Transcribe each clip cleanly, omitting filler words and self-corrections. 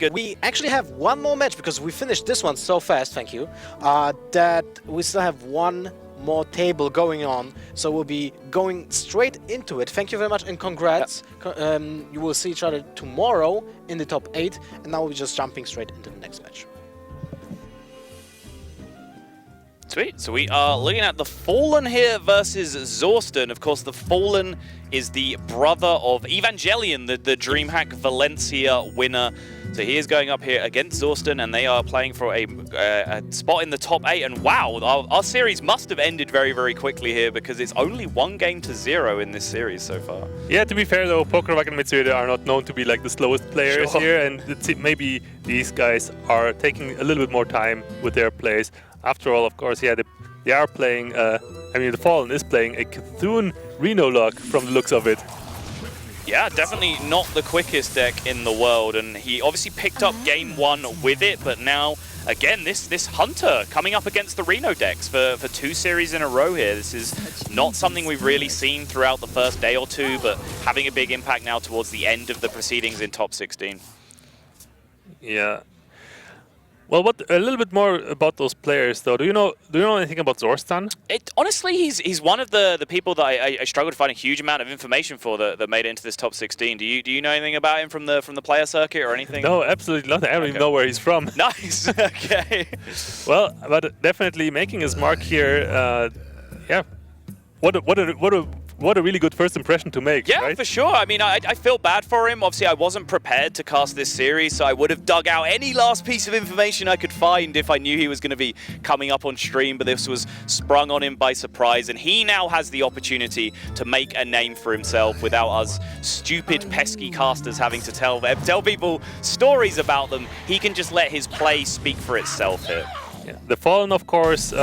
good. We actually have one more match because we finished this one so fast, thank you, that we still have one more table going on, so we'll be going straight into it. Thank you very much and congrats. You will see each other tomorrow in the top 8, and now we're just jumping straight into the next match. Sweet, so we are looking at TheFallen here versus Zorstan. Of course, TheFallen is the brother of Evangelion, the Dreamhack Valencia winner. So he is going up here against Zorstan, and they are playing for a spot in the top 8. And wow, our series must have ended very, very quickly here because it's only 1-0 in this series so far. Yeah, to be fair though, Pokerwag and Mitsuhide are not known to be like the slowest players here, and maybe these guys are taking a little bit more time with their plays. After all, of course, yeah, they are playing, I mean, TheFallen is playing a Cthulhu Reno lock from the looks of it. Yeah, definitely not the quickest deck in the world, and he obviously picked up game 1 with it, but now, again, this Hunter coming up against the Reno decks for 2 series in a row here. This is not something we've really seen throughout the first day or 2, but having a big impact now towards the end of the proceedings in top 16. Yeah. Well, a little bit more about those players, though. Do you know anything about Zorstan? Honestly, he's one of the people that I struggled to find a huge amount of information for that made it into this top 16. Do you know anything about him from the player circuit or anything? No, absolutely nothing. I don't even know where he's from. Nice. Okay. Well, but definitely making his mark here. Yeah. What a really good first impression to make, yeah, right? For sure. I mean, I feel bad for him. Obviously, I wasn't prepared to cast this series, so I would have dug out any last piece of information I could find if I knew he was going to be coming up on stream, but this was sprung on him by surprise, and he now has the opportunity to make a name for himself without us stupid, pesky casters having to tell people stories about them. He can just let his play speak for itself here. Yeah. TheFallen, of course,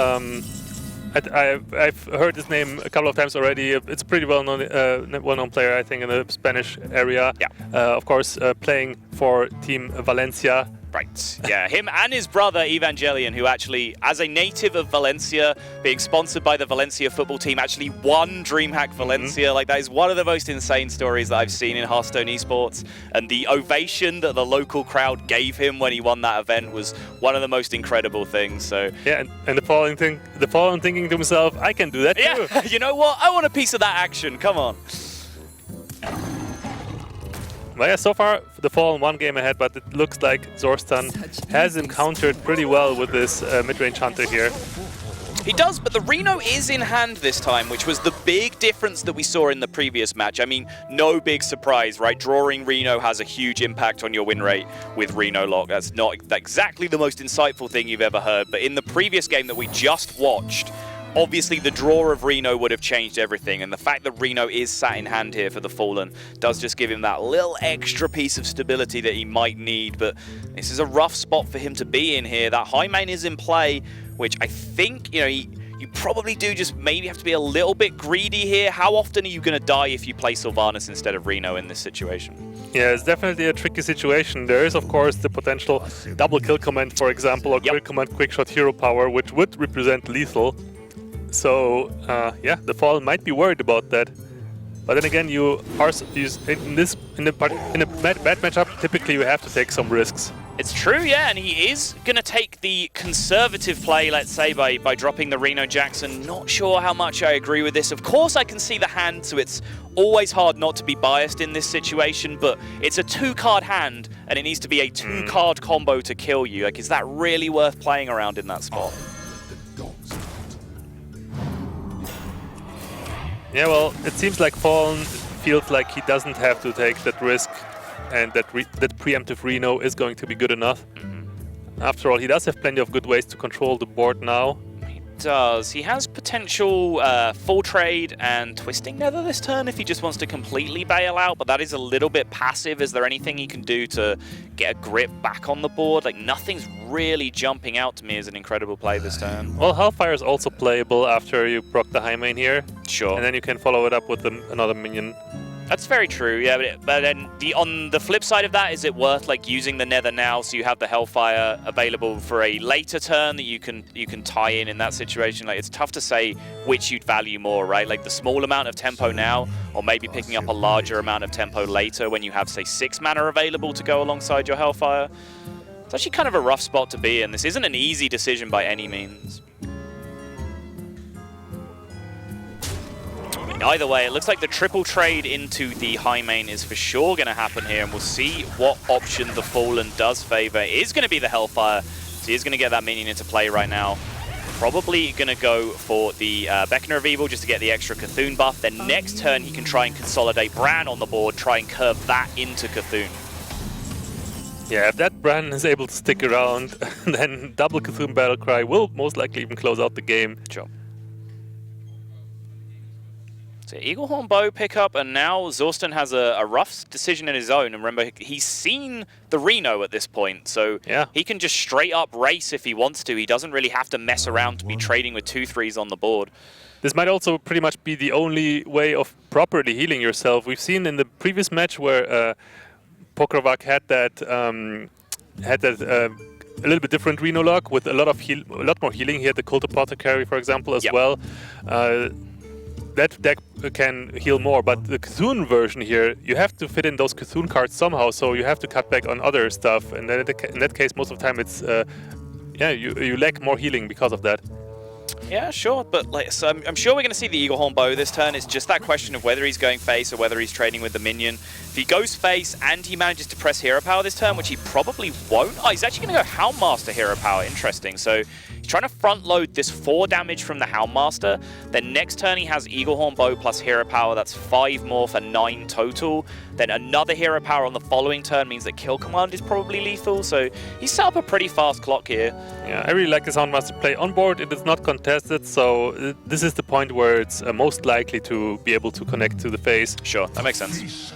I've heard his name a couple of times already. It's a pretty well-known player, I think, in the Spanish area. Yeah. Of course, playing for Team Valencia. Right. Yeah, him and his brother Evangelion, who actually, as a native of Valencia, being sponsored by the Valencia football team, actually won Dreamhack Valencia. Like, that is one of the most insane stories that I've seen in Hearthstone esports. And the ovation that the local crowd gave him when he won that event was one of the most incredible things. So yeah, and TheFallen thinking to himself, I can do that too. Yeah, you know what? I want a piece of that action. Come on. Well, yeah, so far TheFallen 1 game ahead, but it looks like Zorstan has him countered pretty well with this mid-range Hunter here. He does, but the Reno is in hand this time, which was the big difference that we saw in the previous match. I mean, no big surprise, right? Drawing Reno has a huge impact on your win rate with Reno lock. That's not exactly the most insightful thing you've ever heard, but in the previous game that we just watched, obviously, the draw of Reno would have changed everything, and the fact that Reno is sat in hand here for TheFallen does just give him that little extra piece of stability that he might need, but this is a rough spot for him to be in here. That high main is in play, which I think, you know, you probably do just maybe have to be a little bit greedy here. How often are you going to die if you play Sylvanas instead of Reno in this situation? Yeah, it's definitely a tricky situation. There is, of course, the potential double kill command, for example, or quick command, quick shot hero power, which would represent lethal. So, yeah, TheFallen might be worried about that. But then again, in a bad matchup, typically you have to take some risks. It's true, yeah, and he is going to take the conservative play, let's say, by dropping the Reno Jackson. Not sure how much I agree with this. Of course, I can see the hand, so it's always hard not to be biased in this situation, but it's a 2-card hand, and it needs to be a 2-card combo to kill you. Like, is that really worth playing around in that spot? Yeah, well, it seems like Fallen feels like he doesn't have to take that risk, and that preemptive Reno is going to be good enough. After all, he does have plenty of good ways to control the board now. He does. He has potential full trade and twisting nether this turn if he just wants to completely bail out, but that is a little bit passive. Is there anything he can do to get a grip back on the board? Like, nothing's really jumping out to me as an incredible play this turn. Well, Hellfire is also playable after you proc the high main here. Sure. And then you can follow it up with another minion. That's very true, yeah. But then on the flip side of that, is it worth like using the Nether now so you have the Hellfire available for a later turn that you can tie in that situation? Like, it's tough to say which you'd value more, right? Like the small amount of tempo now, or maybe picking up a larger amount of tempo later when you have, say, 6 mana available to go alongside your Hellfire. It's actually kind of a rough spot to be in. This isn't an easy decision by any means. Either way, it looks like the triple trade into the high main is for sure going to happen here, and we'll see what option TheFallen does favor. It is going to be the Hellfire, so he is going to get that minion into play right now. Probably going to go for the Beckoner of Evil just to get the extra Cthulhu buff. Then next turn he can try and consolidate Bran on the board, try and curve that into Cthulhu. Yeah, if that Bran is able to stick around, then double Cthulhu Battlecry will most likely even close out the game. Sure. So Eaglehorn Bow pickup, and now Zorstan has a rough decision in his own. And remember, he's seen the Reno at this point, so yeah, he can just straight up race if he wants to. He doesn't really have to mess around to be trading with 2/3s on the board. This might also pretty much be the only way of properly healing yourself. We've seen in the previous match where Pokrovac had that a little bit different Reno lock with a lot more healing. He had the Cult Apothecary, for example, as well. That deck can heal more, but the Cthulhu version here, you have to fit in those Cthulhu cards somehow, so you have to cut back on other stuff, and then in that case, most of the time it's, yeah, you lack more healing because of that. Yeah, sure, but like, so I'm sure we're going to see the Eaglehorn Bow this turn. It's just that question of whether he's going face or whether he's trading with the minion. If he goes face and he manages to press Hero Power this turn, which he probably won't. Oh, he's actually going to go Houndmaster Hero Power. Interesting. So he's trying to front load this 4 damage from the Houndmaster. Then next turn he has Eaglehorn Bow plus Hero Power. That's 5 more for 9 total. Then another Hero Power on the following turn means that Kill Command is probably lethal. So he's set up a pretty fast clock here. Yeah, I really like this Houndmaster play. On board, it is not contested, so this is the point where it's most likely to be able to connect to the face. Sure, that makes sense.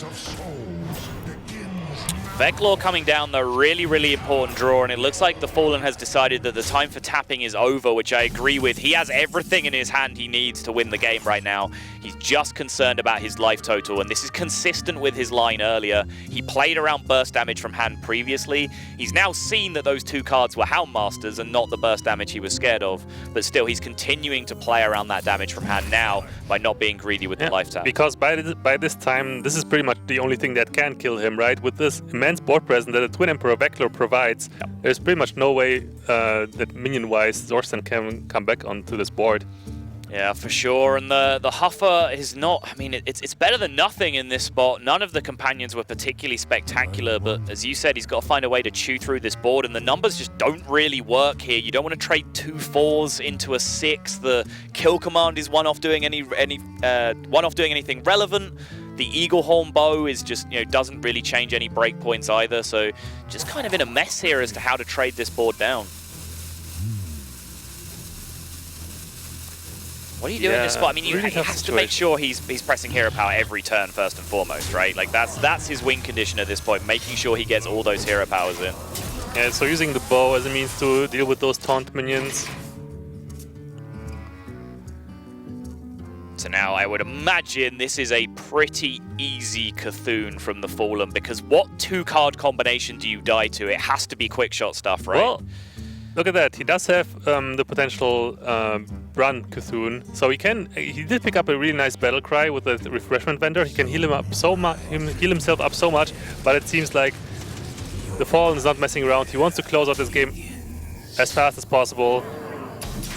Veclor coming down, the really important draw, and it looks like TheFallen has decided that the time for tapping is over, which I agree with. He has everything in his hand he needs to win the game right now. He's just concerned about his life total, and this is consistent with his line earlier. He played around burst damage from hand previously. He's now seen that those 2 cards were Houndmasters and not the burst damage he was scared of, but still he's continuing to play around that damage from hand now by not being greedy with the life tap. Because by this time, this is pretty much the only thing that can kill him, right? With this immense board presence that the Twin Emperor Veclor provides, there's pretty much no way that minion-wise Zorstan can come back onto this board. Yeah, for sure. And the Huffer is not, I mean, it's better than nothing in this spot. None of the companions were particularly spectacular, but as you said, he's got to find a way to chew through this board, and the numbers just don't really work here. You don't want to trade 2 4s into a 6. The Kill Command is one off doing anything relevant. The Eaglehorn Bow is just, doesn't really change any breakpoints either, so just kind of in a mess here as to how to trade this board down. What do you do in this spot? I mean, he has to make sure he's pressing Hero Power every turn first and foremost, right? Like that's his win condition at this point, making sure he gets all those Hero Powers in. Yeah, so using the bow as a means to deal with those taunt minions. So now I would imagine this is a pretty easy Cthulhu from TheFallen, because what 2-card combination do you die to? It has to be quick shot stuff, right? Well, look at that. He does have the potential run Cthulhu, so he did pick up a really nice battle cry with the refreshment vendor. He can heal himself up so much, but it seems like TheFallen is not messing around. He wants to close out this game as fast as possible.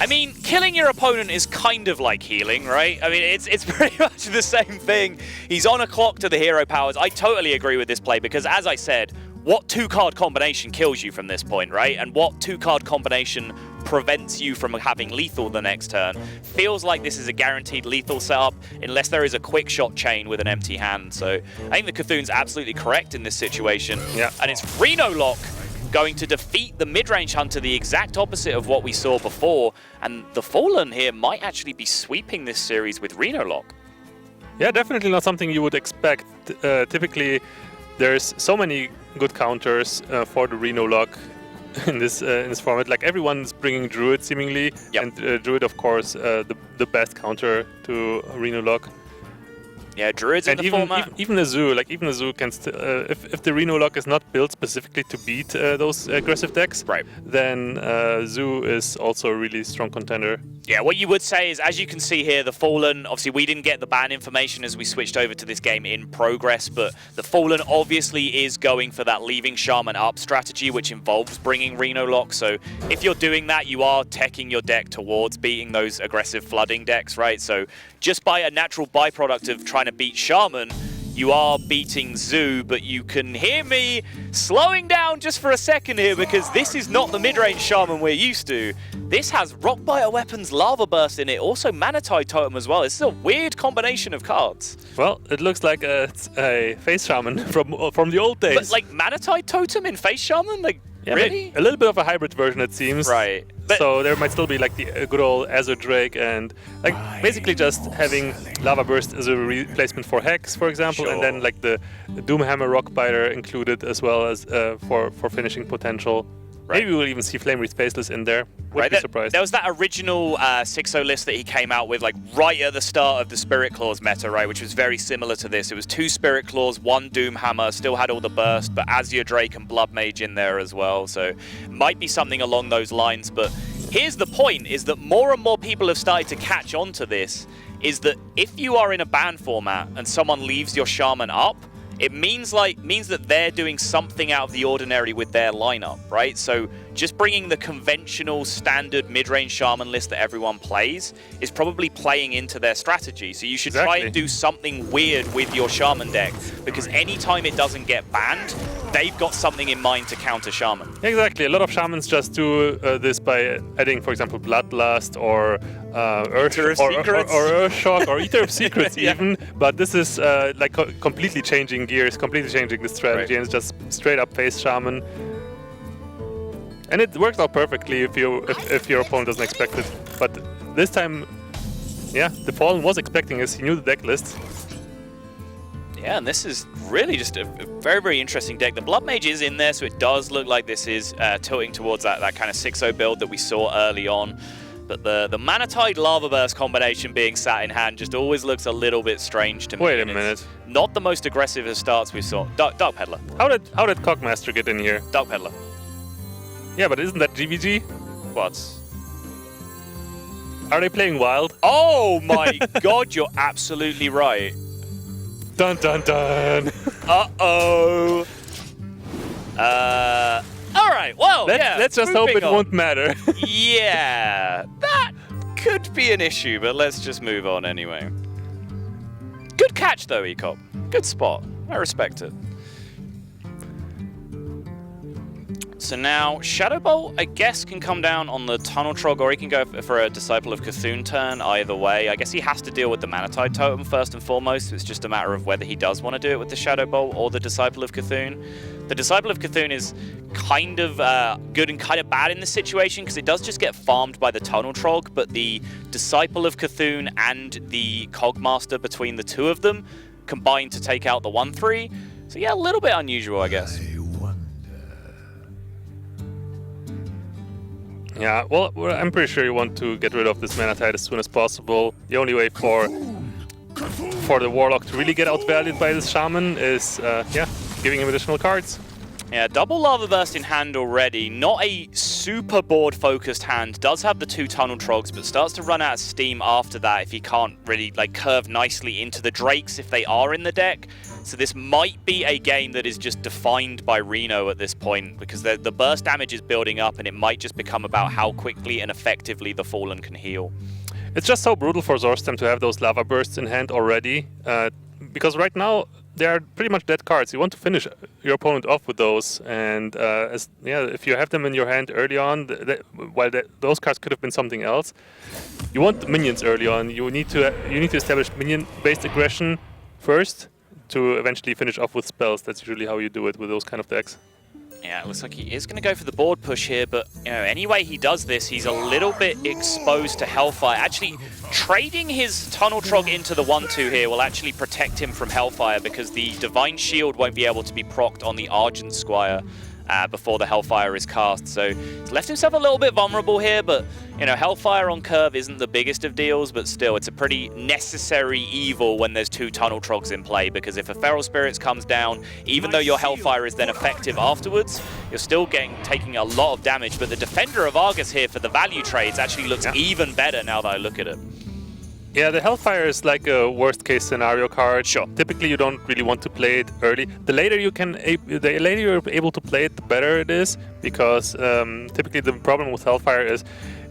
I mean, killing your opponent is kind of like healing, right? I mean, it's pretty much the same thing. He's on a clock to the hero powers. I totally agree with this play because, as I said, what 2-card combination kills you from this point, right? And what 2-card combination prevents you from having lethal the next turn? Feels like this is a guaranteed lethal setup unless there is a quick shot chain with an empty hand. So I think the Cthulhu's absolutely correct in this situation. Yeah. And it's Reno Lock going to defeat the mid-range hunter, the exact opposite of what we saw before. And TheFallen here might actually be sweeping this series with Reno Lock. Yeah, definitely not something you would expect. Typically, there's so many good counters for the Reno Lock in this format. Like, everyone's bringing Druid seemingly, and Druid, of course, the best counter to Reno Lock. Yeah, Druids in And the format. even a zoo, even a zoo can still, if the Reno lock is not built specifically to beat those aggressive decks, Right. then zoo is also a really strong contender. Yeah, what you would say is, as you can see here, TheFallen, obviously we didn't get the ban information as we switched over to this game in progress, but TheFallen obviously is going for that leaving Shaman up strategy, which involves bringing Reno lock. So if you're doing that, you are teching your deck towards beating those aggressive flooding decks, right? So just by a natural byproduct of trying to beat Shaman, you are beating Zoo, but you can hear me slowing down just for a second here because this is not the mid-range Shaman we're used to. This has Rockbiter Weapons, Lava Burst in it, also Manatide Totem as well. This is a weird combination of cards. Well, it looks like a Face Shaman from the old days. But like Manatide Totem in Face Shaman? Like, yeah, really? A little bit of a hybrid version, it seems. Right. But so there might still be like the good old Azure Drake and like basically just having Lava Burst as a replacement for Hex, for example, and then like the Doomhammer Rockbiter included as well as for finishing potential. Right. Maybe we'll even see Flame Wreath Faceless in there. Wouldn't be surprised. There was that original 6-0 list that he came out with like right at the start of the Spirit Claws meta, right, which was very similar to this. It was 2 Spirit Claws, 1 Doomhammer, still had all the burst, but Azure Drake and Blood Mage in there as well. So it might be something along those lines. But here's the point, is that more and more people have started to catch on to this, is that if you are in a ban format and someone leaves your Shaman up, it means that they're doing something out of the ordinary with their lineup, right? So just bringing the conventional standard mid-range Shaman list that everyone plays is probably playing into their strategy. So you should try and do something weird with your Shaman deck, because anytime it doesn't get banned, they've got something in mind to counter Shaman. Exactly. A lot of Shamans just do this by adding, for example, Bloodlust or Earthshock or Eater of Secrets even. But this is like completely changing gears, completely changing the strategy, and it's just straight up Face Shaman. And it works out perfectly if your opponent doesn't expect it. But this time, yeah, TheFallen was expecting this. He knew the deck list. Yeah, and this is really just a very, very interesting deck. The Blood Mage is in there, so it does look like this is tilting towards that kind of 6-0 build that we saw early on. But the Manatide Lava Burst combination being sat in hand just always looks a little bit strange to me. Wait a minute. Not the most aggressive of starts we saw. Dark Peddler. How did Cogmaster get in here? Dark Peddler. Yeah, but isn't that GVG? What? Are they playing wild? Oh my god, you're absolutely right. Dun dun dun. Uh-oh. Alright, well, let's just hope it won't matter. Yeah, that could be an issue, but let's just move on anyway. Good catch though, Ecop. Good spot. I respect it. So now, Shadow Bolt, I guess, can come down on the Tunnel Trog, or he can go for a Disciple of Cthulhu turn, either way. I guess he has to deal with the Manatide Totem first and foremost, so it's just a matter of whether he does want to do it with the Shadow Bolt or the Disciple of Cthulhu. The Disciple of Cthulhu is kind of good and kind of bad in this situation, because it does just get farmed by the Tunnel Trog, but the Disciple of Cthulhu and the Cogmaster between the two of them combine to take out the 1-3. So yeah, a little bit unusual, I guess. Yeah, well, I'm pretty sure you want to get rid of this Manatide as soon as possible. The only way for the Warlock to really get outvalued by this Shaman is, yeah, giving him additional cards. Yeah, double Lava Burst in hand already. Not a super board-focused hand. Does have the 2 Tunnel Trogs, but starts to run out of steam after that if he can't really curve nicely into the Drakes if they are in the deck. So this might be a game that is just defined by Reno at this point, because the burst damage is building up, and it might just become about how quickly and effectively TheFallen can heal. It's just so brutal for Zorstan to have those Lava Bursts in hand already, because right now they are pretty much dead cards. You want to finish your opponent off with those, and if you have them in your hand early on, while those cards could have been something else, you want minions early on. You need to establish minion-based aggression first to eventually finish off with spells. That's usually how you do it with those kind of decks. Yeah, it looks like he is going to go for the board push here, but any way he does this, he's a little bit exposed to Hellfire. Actually, trading his Tunnel Trog into the 1-2 here will actually protect him from Hellfire, because the Divine Shield won't be able to be procced on the Argent Squire. before the Hellfire is cast. So he's left himself a little bit vulnerable here, but you know, Hellfire on curve isn't the biggest of deals, but still, it's a pretty necessary evil when there's 2 Tunnel Trogs in play, because if a Feral Spirits comes down, even though your Hellfire is then effective afterwards, you're still taking a lot of damage. But the Defender of Argus here for the value trades actually looks even better now that I look at it. Yeah, the Hellfire is like a worst-case scenario card. Sure. Typically, you don't really want to play it early. The later you're able to play it, the better it is, because typically the problem with Hellfire is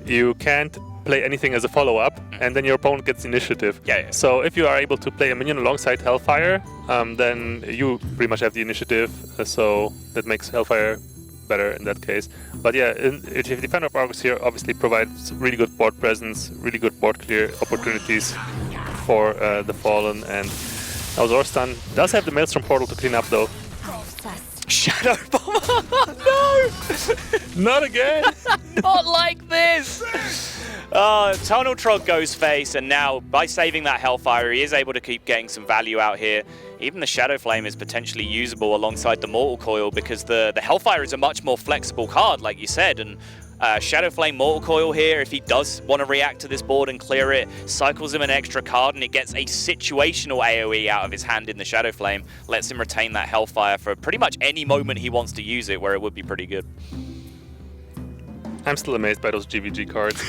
you can't play anything as a follow-up, and then your opponent gets initiative. Yeah. So if you are able to play a minion alongside Hellfire, then you pretty much have the initiative. So that makes Hellfire better in that case. But yeah, Defender of Argus here obviously provides really good board presence, really good board clear opportunities for the Fallen, and now Zorstan does have the Maelstrom portal to clean up though. Shadow Bomber! No! Not again! Not like this! Tunnel Trog goes face, and now by saving that Hellfire, he is able to keep getting some value out here. Even the Shadow Flame is potentially usable alongside the Mortal Coil, because the Hellfire is a much more flexible card, like you said, and Shadow Flame Mortal Coil here, if he does want to react to this board and clear it, cycles him an extra card and it gets a situational AoE out of his hand in the Shadow Flame, lets him retain that Hellfire for pretty much any moment he wants to use it, where it would be pretty good. I'm still amazed by those GVG cards.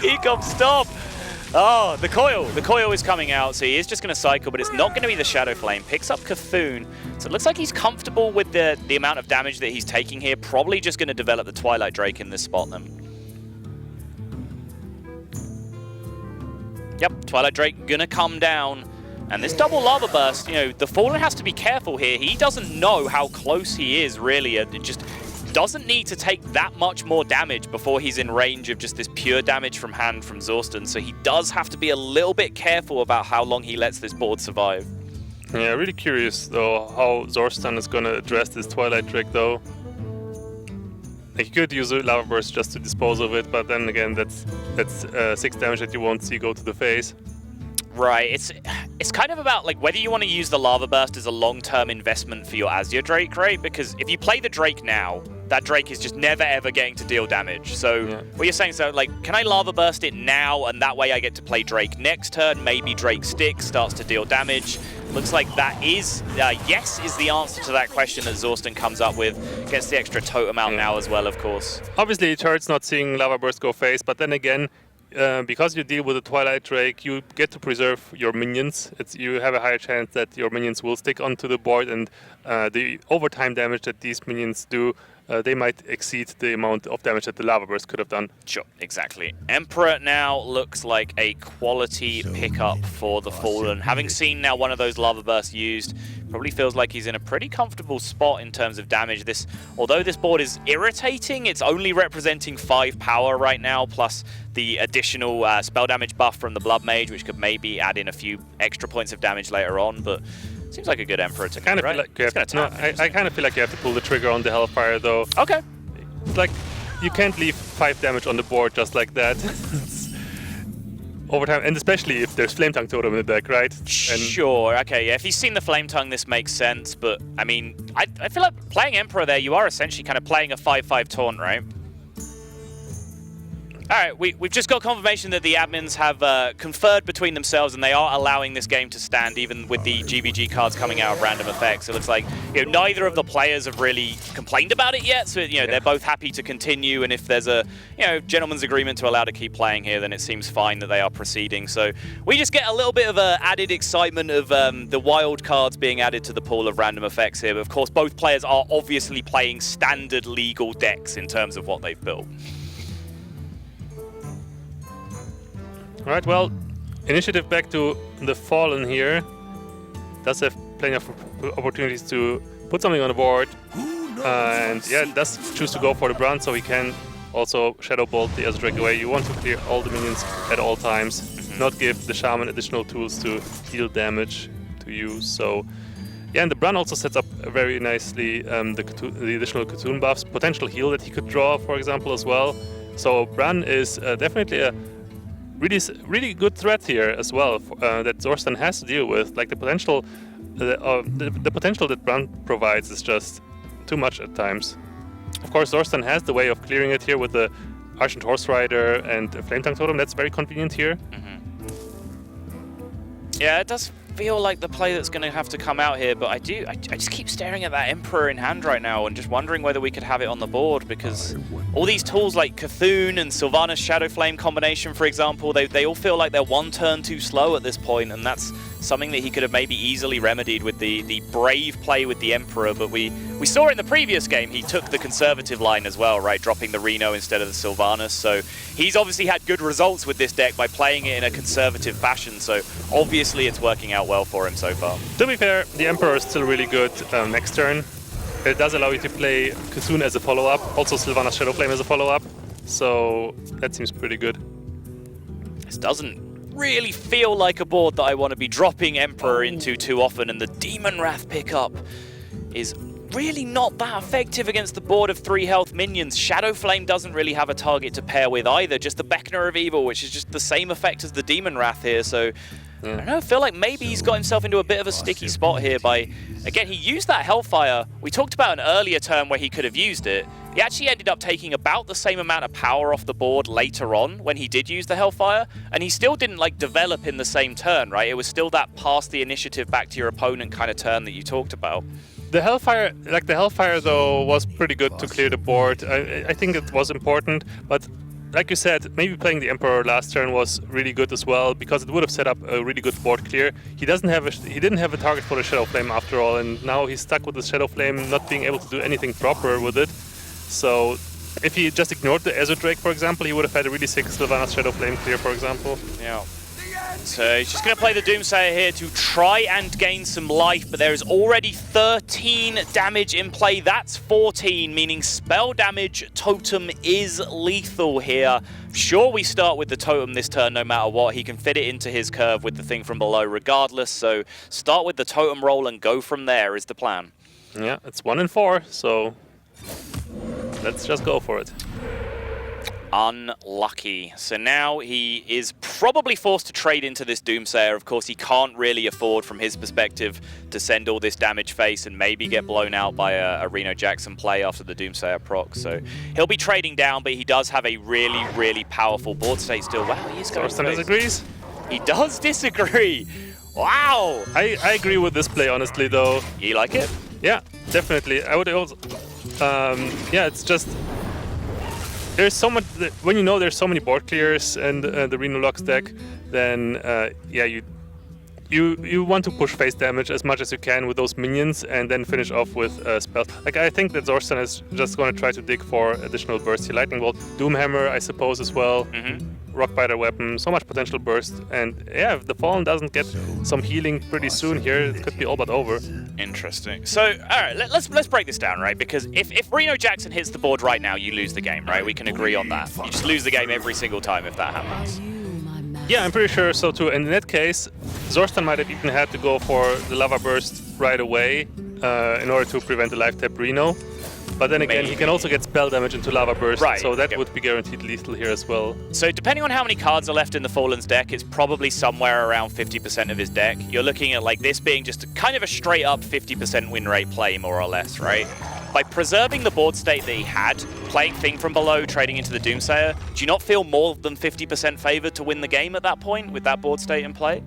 Ecom, stop! Oh, the coil. The coil is coming out, so he is just going to cycle, but it's not going to be the Shadow Flame. Picks up Cthulhu, so it looks like he's comfortable with the amount of damage that he's taking here. Probably just going to develop the Twilight Drake in this spot then. Yep, Twilight Drake going to come down. And this double Lava Burst, you know, the Fallen has to be careful here. He doesn't know how close he is, really. It just doesn't need to take that much more damage before he's in range of just this pure damage from hand from Zorstan. So he does have to be a little bit careful about how long he lets this board survive. Yeah, really curious though how Zorstan is going to address this Twilight Drake though. Like, you could use a Lava Burst just to dispose of it, but then again, that's 6 damage that you won't see go to the face. Right, it's kind of about like whether you want to use the Lava Burst as a long-term investment for your Azure Drake, right? Because if you play the Drake now, that Drake is just never ever going to deal damage. So what you're saying, so like, can I Lava Burst it now, and that way I get to play Drake next turn? Maybe Drake Stick starts to deal damage. Looks like that is, yes is the answer to that question that Zorstan comes up with. Gets the extra totem out now as well, of course. Obviously, it hurts not seeing Lava Burst go face, but then again, because you deal with the Twilight Drake, you get to preserve your minions. You have a higher chance that your minions will stick onto the board, and the overtime damage that these minions do, they might exceed the amount of damage that the Lava Burst could have done. Sure, exactly. Emperor now looks like a quality pickup for the Fallen. Having seen now one of those Lava Bursts used, probably feels like he's in a pretty comfortable spot in terms of damage. Although this board is irritating, it's only representing 5 power right now, plus the additional spell damage buff from the Blood Mage, which could maybe add in a few extra points of damage later on, but seems like a good Emperor to me, right? I kind of feel like you have to pull the trigger on the Hellfire, though. Okay. It's like, you can't leave 5 damage on the board just like that. Over time, and especially if there's Flame Tongue Totem in the deck, right? Sure, okay, yeah. If he's seen the Flame Tongue, this makes sense, but, I mean, I feel like playing Emperor there, you are essentially kind of playing a 5/5 taunt, right? Alright, we've just got confirmation that the admins have conferred between themselves, and they are allowing this game to stand even with the GVG cards coming out of random effects. It looks like, you know, neither of the players have really complained about it yet, so, you know, they're both happy to continue, and if there's a, you know, gentleman's agreement to allow to keep playing here, then it seems fine that they are proceeding. So we just get a little bit of added excitement of the wild cards being added to the pool of random effects here, but of course both players are obviously playing standard legal decks in terms of what they've built. Alright, well, initiative back to the Fallen here. Does have plenty of opportunities to put something on the board. And yeah, does choose to go for the Brunt, so he can also Shadow Bolt the Azure Drake away. You want to clear all the minions at all times, not give the Shaman additional tools to deal damage to you. So yeah, and the Brun also sets up very nicely the additional Cthulhu buffs, potential heal that he could draw, for example, as well. So Brun is definitely a really good threat here as well that Zorstan has to deal with. Like the potential that Brun provides is just too much at times. Of course, Zorstan has the way of clearing it here with the Argent Horse Rider and a Flame Tongue Totem. That's very convenient here. Yeah, it does feel like the play that's going to have to come out here, but I just keep staring at that Emperor in hand right now and just wondering whether we could have it on the board, because all these tools like Cthulhu and Sylvanas Shadow Flame combination, for example, they all feel like they're one turn too slow at this point, and that's something that he could have maybe easily remedied with the brave play with the Emperor. But we saw in the previous game he took the conservative line as well, right, dropping the Reno instead of the Sylvanas, so he's obviously had good results with this deck by playing it in a conservative fashion, so obviously it's working out well for him so far. To be fair, the Emperor is still really good next turn. It does allow you to play Cthulhu as a follow-up, also Sylvanas Shadow Flame as a follow-up, so that seems pretty good. This doesn't really feel like a board that I want to be dropping Emperor into too often, and the Demon Wrath pickup is really not that effective against the board of 3 health minions. Shadow Flame doesn't really have a target to pair with either, just the Beckner of Evil, which is just the same effect as the Demon Wrath here, so I don't know, I feel like maybe he's got himself into a bit of a sticky spot here by, again, he used that Hellfire. We talked about an earlier turn where he could have used it. He actually ended up taking about the same amount of power off the board later on when he did use the Hellfire, and he still didn't like develop in the same turn, right? It was still that pass the initiative back to your opponent kind of turn that you talked about. The Hellfire, though, was pretty good to clear the board. I think it was important, but like you said, maybe playing the Emperor last turn was really good as well, because it would have set up a really good board clear. He didn't have a target for the Shadow Flame after all, and now he's stuck with the Shadow Flame, not being able to do anything proper with it. So if he just ignored the Ezra Drake, for example, he would have had a really sick Sylvanas Shadow Flame clear, for example. Yeah. So he's just going to play the Doomsayer here to try and gain some life, but there is already 13 damage in play. That's 14, meaning spell damage totem is lethal here. Sure, we start with the totem this turn no matter what. He can fit it into his curve with the thing from below regardless, so start with the totem roll and go from there is the plan. Yeah, it's 1 in 4, so let's just go for it. Unlucky. So now he is probably forced to trade into this Doomsayer. Of course, he can't really afford, from his perspective, to send all this damage face and maybe get blown out by a Reno Jackson play after the Doomsayer proc. So he'll be trading down, but he does have a really, really powerful board state still. Wow, he is going Zorstan disagrees. He does disagree. Wow. I agree with this play, honestly, though. You like it? Yeah, definitely. I would also... yeah, it's just... There's so much, when you know there's so many board clears and the Reno Lux deck, then yeah, you want to push face damage as much as you can with those minions and then finish off with spells. Like, I think that Zorstan is just going to try to dig for additional burst here. Lightning Bolt, Doomhammer, I suppose, as well. Rockbiter weapon, so much potential burst, and yeah, if the Fallen doesn't get some healing pretty soon here, it could be all but over. Interesting. So, all right, let's break this down, right? Because if Reno Jackson hits the board right now, you lose the game, right? We can agree on that. You just lose the game every single time if that happens. Yeah, I'm pretty sure so too. And in that case, Zorstan might have even had to go for the Lava Burst right away in order to prevent the life tap Reno. But then again, he can also get spell damage into Lava Burst, right, so that would be guaranteed lethal here as well. So depending on how many cards are left in the Fallen's deck, it's probably somewhere around 50% of his deck. You're looking at like this being just kind of a straight up 50% win rate play, more or less, right? By preserving the board state that he had, playing Thing from Below, trading into the Doomsayer, do you not feel more than 50% favored to win the game at that point with that board state in play?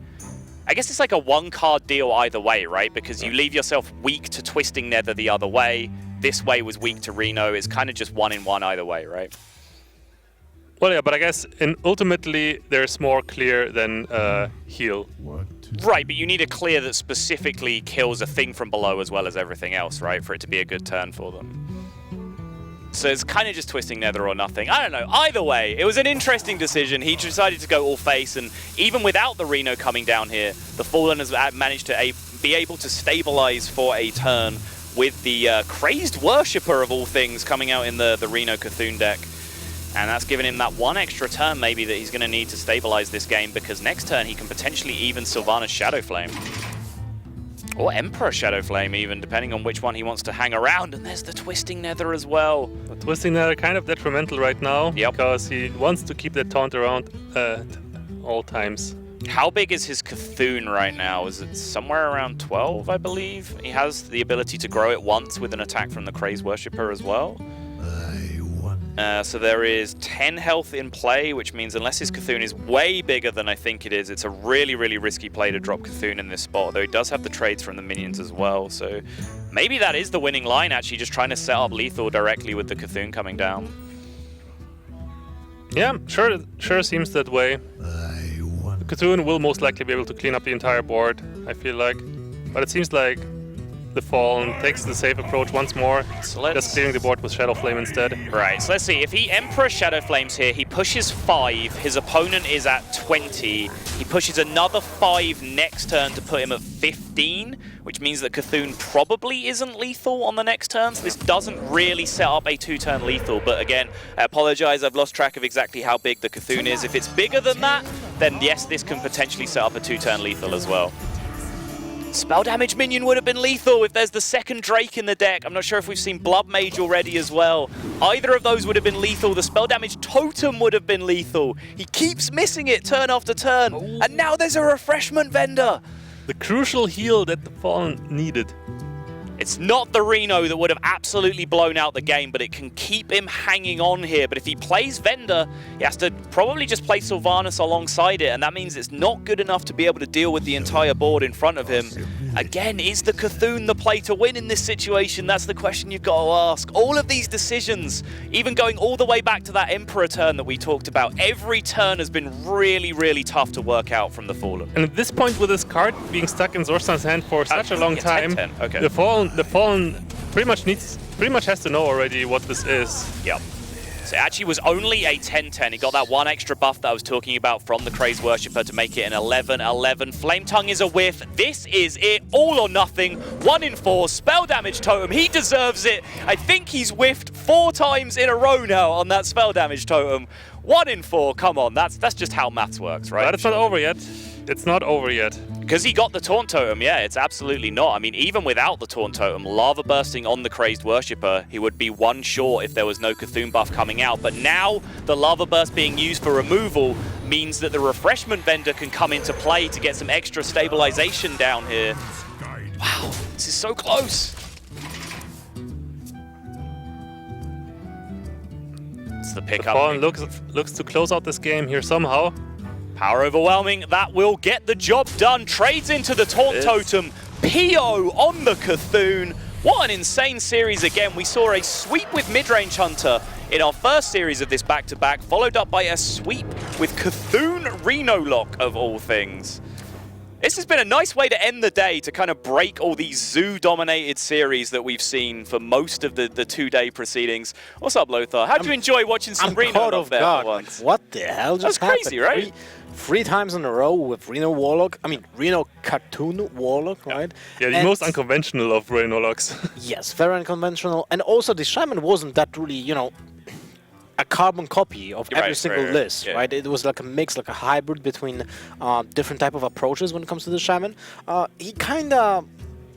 I guess it's like a one-card deal either way, right? Because you leave yourself weak to Twisting Nether the other way. This way was weak to Reno. It's kind of just 1-in-1 either way, right? Well, yeah, but I guess ultimately there's more clear than heal. Right, but you need a clear that specifically kills a Thing from Below as well as everything else, right? For it to be a good turn for them. So it's kind of just Twisting Nether or nothing. I don't know. Either way, it was an interesting decision. He decided to go all face, and even without the Reno coming down here, the Fallen has managed to be able to stabilize for a turn with the Crazed Worshipper of all things coming out in the Reno Cthulhu deck. And that's given him that one extra turn maybe that he's going to need to stabilize this game, because next turn he can potentially even Sylvanas Shadow Flame. Or Emperor Shadow Flame even, depending on which one he wants to hang around. And there's the Twisting Nether as well. The Twisting Nether kind of detrimental right now, because he wants to keep that taunt around at all times. How big is his Cthulhu right now? Is it somewhere around 12, I believe? He has the ability to grow it once with an attack from the Craze Worshipper as well. So there is 10 health in play, which means unless his Cthulhu is way bigger than I think it is, it's a really, really risky play to drop Cthulhu in this spot, though he does have the trades from the minions as well. So maybe that is the winning line, actually, just trying to set up lethal directly with the Cthulhu coming down. Yeah, sure seems that way. The Cthulhu will most likely be able to clean up the entire board, I feel like. But it seems like TheFallen takes the safe approach once more, just clearing the board with Shadow Flame instead. Right, so let's see. If he Emperor Shadow Flames here, he pushes 5, his opponent is at 20, he pushes another 5 next turn to put him at 15, which means that Cthulhu probably isn't lethal on the next turn, so this doesn't really set up a 2-turn lethal. But again, I apologize, I've lost track of exactly how big the Cthulhu is. If it's bigger than that, then yes, this can potentially set up a 2-turn lethal as well. Spell damage minion would have been lethal if there's the second Drake in the deck. I'm not sure if we've seen Blood Mage already as well. Either of those would have been lethal. The spell damage totem would have been lethal. He keeps missing it turn after turn. Ooh. And now there's a refreshment vendor. The crucial heal that TheFallen needed. It's not the Reno that would have absolutely blown out the game, but it can keep him hanging on here. But if he plays Vendor, he has to probably just play Sylvanas alongside it, and that means it's not good enough to be able to deal with the entire board in front of him. Again, is the Cthulhu the play to win in this situation? That's the question you've got to ask. All of these decisions, even going all the way back to that Emperor turn that we talked about, every turn has been really, really tough to work out from TheFallen. And at this point, with this card being stuck in Zorstan's hand for such a long time, 10-10. Okay. TheFallen pretty much has to know already what this is. Yep. So it actually was only a 10-10. He got that one extra buff that I was talking about from the Craze Worshipper to make it an 11-11. Flame Tongue is a whiff. This is it. All or nothing. 1 in 4. Spell damage totem. He deserves it. I think he's whiffed 4 times in a row now on that spell damage totem. 1 in 4. Come on. That's just how maths works, right? But it's not over yet. It's not over yet. Because he got the Taunt Totem, yeah, it's absolutely not. I mean, even without the Taunt Totem, Lava Bursting on the Crazed Worshipper, he would be 1 short if there was no Cthulhu buff coming out. But now, the Lava Burst being used for removal means that the Refreshment Vendor can come into play to get some extra stabilization down here. Wow, this is so close. It's the pickup. TheFallen looks to close out this game here somehow. Power Overwhelming, that will get the job done. Trades into the Taunt Totem. PO on the Cthulhu. What an insane series again. We saw a sweep with Midrange Hunter in our first series of this back-to-back, followed up by a sweep with Cthulhu Reno Lock of all things. This has been a nice way to end the day, to kind of break all these zoo-dominated series that we've seen for most of the 2-day proceedings. What's up, Lothar? How'd you enjoy watching some Reno Lock there for once? What the hell just happened? That's crazy, right? Three times in a row with Reno Warlock. I mean, Reno Cartoon Warlock, right? Yeah, the most unconventional of Reno Locks. Yes, very unconventional. And also, the Shaman wasn't that really, you know, a carbon copy of every single list, right? It was like a mix, like a hybrid between different type of approaches when it comes to the Shaman. He kind of...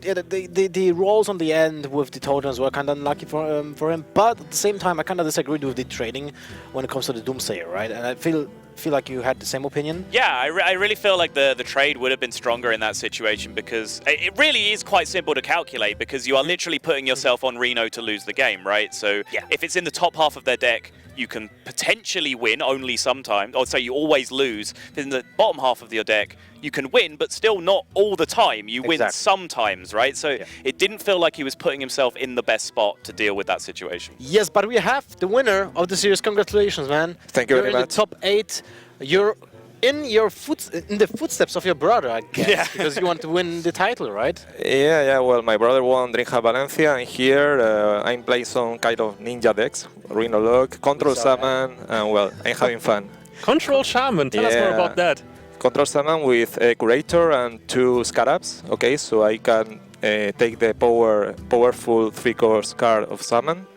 Yeah, the rolls on the end with the totems were kind of unlucky for him, but at the same time, I kind of disagreed with the trading when it comes to the Doomsayer, right? And I feel like you had the same opinion. Yeah, I really feel like the trade would have been stronger in that situation, because it really is quite simple to calculate, because you are literally putting yourself on Reno to lose the game, right? So if it's in the top half of their deck, you can potentially win only sometimes, or so you always lose. If in the bottom half of your deck, you can win, but still not all the time. You win sometimes, right? So it didn't feel like he was putting himself in the best spot to deal with that situation. Yes, but we have the winner of the series. Congratulations, man. Thank you very much. You're in the top 8. You're in the footsteps of your brother, I guess, because you want to win the title, right? Yeah. Well, my brother won Dreamhack Valencia, and here I'm playing some kind of ninja decks, Reno Lock, Control Shaman, and well, I'm having fun. Control Shaman, tell us more about that. Control Shaman with a Curator and 2 Scarabs. Okay, so I can take the powerful 3-cost card of Shaman,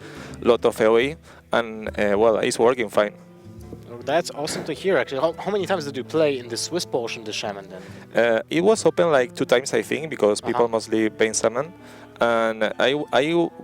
lot of AoE, and well, it's working fine. That's awesome to hear, actually. How many times did you play in the Swiss portion, the Shaman, then? It was open like 2 times, I think, because people mostly playing Summon. And I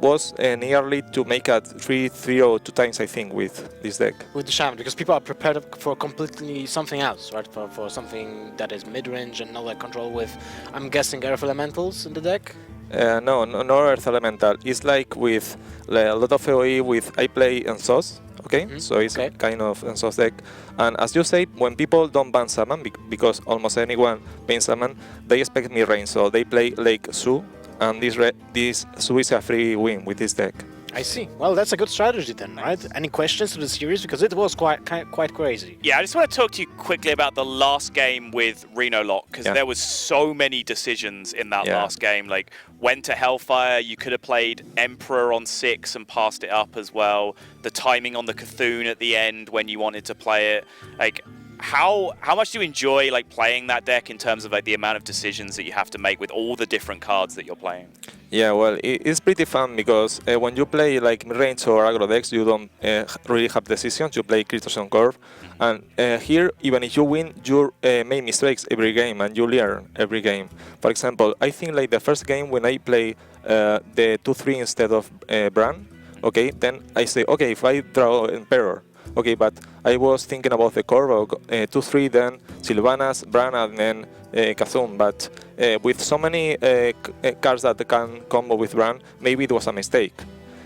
was nearly to make a 3 or 2 times, I think, with this deck. With the Shaman, because people are prepared for completely something else, right? For something that is mid-range and not like control with, I'm guessing, Earth Elementals in the deck? No, Earth Elemental. It's like with a lot of AoE with I play Ensos, okay? So it's kind of Ensos deck. And as you say, when people don't ban Summon, because almost anyone bans Summon, they expect mid-range, so they play like Su, and this Su is a free win with this deck. I see. Well, that's a good strategy then, right? Any questions to the series? Because it was quite crazy. Yeah, I just want to talk to you quickly about the last game with Reno Lock, because there was so many decisions in that last game. Like, went to Hellfire, you could have played Emperor on 6 and passed it up as well. The timing on the Cthulhu at the end when you wanted to play it. Like, how much do you enjoy like playing that deck in terms of like the amount of decisions that you have to make with all the different cards that you're playing? Yeah, well, it's pretty fun because when you play like mid-range or aggro decks, you don't really have decisions. You play creatures on curve, and here, even if you win, you make mistakes every game and you learn every game. For example, I think like the first game when I play the 2/3 instead of Bran, okay, then I say, okay, if I draw Emperor. Okay, but I was thinking about the Corvo, 2/3, then Sylvanas, Bran, and then Cthulhu. But with so many cards that can combo with Bran, maybe it was a mistake.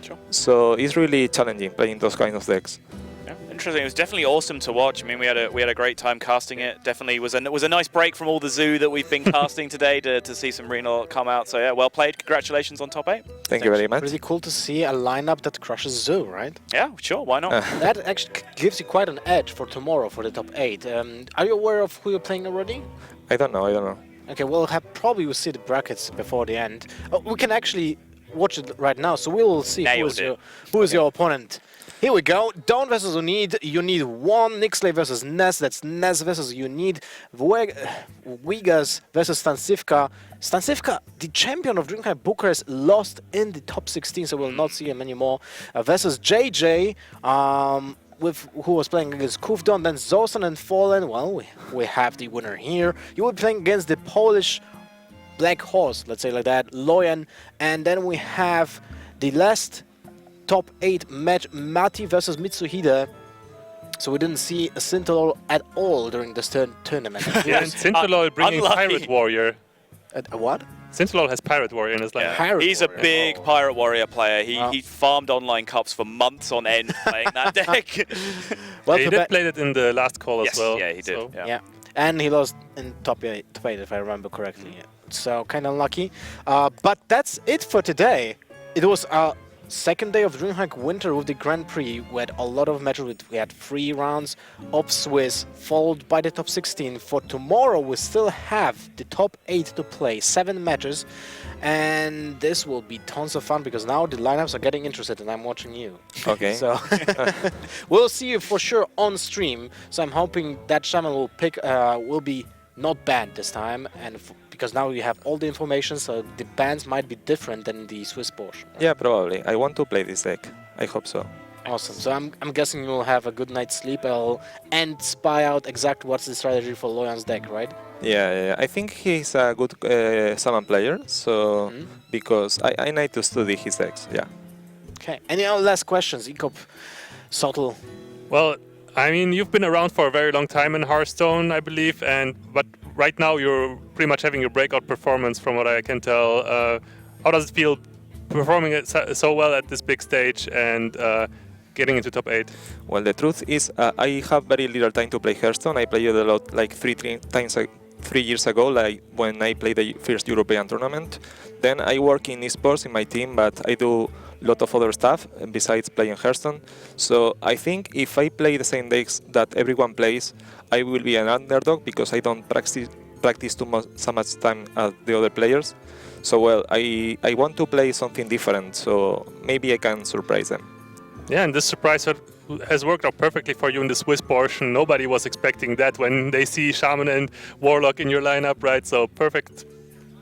Sure. So it's really challenging playing those kind of decks. Yeah, interesting. It was definitely awesome to watch. I mean, we had a great time casting it. Definitely was a nice break from all the zoo that we've been casting today to see some Reno come out. So yeah, well played. Congratulations on top 8. Thank you very much. Really cool to see a lineup that crushes Zoo, right? Yeah, sure. Why not? That actually gives you quite an edge for tomorrow for the top 8. Are you aware of who you're playing already? I don't know. Okay, we'll probably see the brackets before the end. We can actually watch it right now, so we will see who is your opponent. Here we go. Dawn versus Unid. You need 1. Nixley versus Ness. That's Ness versus Unid. Wigas versus Stansivka. Stansivka, the champion of Dreamhack Bucharest, lost in the top 16, so we'll not see him anymore. Versus JJ, who was playing against Kufdon. Then Zorstan and Fallen. Well, we have the winner here. You will be playing against the Polish Black Horse, let's say like that, Loyan. And then we have the last top 8 match, Mati versus Mitsuhide. So we didn't see a Sintalol at all during this tournament. Yeah, and Sintalol bringing unlucky. Pirate Warrior. A what? Sintalol has Pirate Warrior in his lineup. Yeah. He's a big Pirate Warrior player. He farmed online cups for months on end playing that deck. Well, he did play it in the last call as well. Yeah, he did. So. Yeah, and he lost in top 8 if I remember correctly. So kind of unlucky. But that's it for today. It was our second day of Dreamhack Winter with the Grand Prix. We had a lot of matches. We had 3 rounds of Swiss, followed by the top 16. For tomorrow, we still have the top 8 to play, 7 matches. And this will be tons of fun because now the lineups are getting interested and I'm watching you. Okay. So we'll see you for sure on stream. So I'm hoping that Shaman will be not banned this time, and because now you have all the information, so the bans might be different than the Swiss portion. Right? Yeah, probably. I want to play this deck. I hope so. Awesome. So I'm guessing you'll have a good night's sleep and spy out exactly what's the strategy for Loyan's deck, right? Yeah. I think he's a good summon player, so because I need to study his decks. Yeah. Okay. Any other last questions, Ikop, Subtle? Well, I mean, you've been around for a very long time in Hearthstone, I believe, but right now you're pretty much having your breakout performance, from what I can tell. How does it feel performing it so well at this big stage and getting into top 8? Well, the truth is, I have very little time to play Hearthstone. I played it a lot, like 3 years ago, like when I played the first European tournament. Then I work in esports in my team, but I do a lot of other stuff besides playing Hearthstone. So I think if I play the same decks that everyone plays, I will be an underdog because I don't practice so much time as the other players. So well, I want to play something different, so maybe I can surprise them. Yeah, and this surprise has worked out perfectly for you in the Swiss portion. Nobody was expecting that when they see Shaman and Warlock in your lineup, right? So perfect.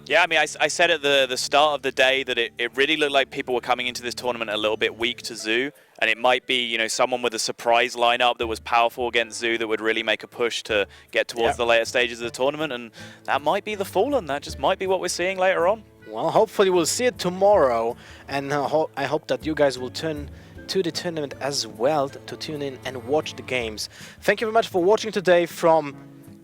Yeah, I mean, I said at the start of the day that it really looked like people were coming into this tournament a little bit weak to Zoo, and it might be, you know, someone with a surprise lineup that was powerful against Zoo that would really make a push to get towards the later stages of the tournament, and that might be TheFallen. That just might be what we're seeing later on. Well, hopefully we'll see it tomorrow, and I hope that you guys will turn to the tournament as well to tune in and watch the games. Thank you very much for watching today from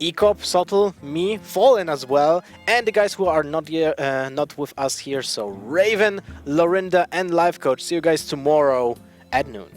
Ecop, Subtle, me, Fallen as well, and the guys who are not here, not with us here. So Raven, Lorinda, and Life Coach. See you guys tomorrow at noon.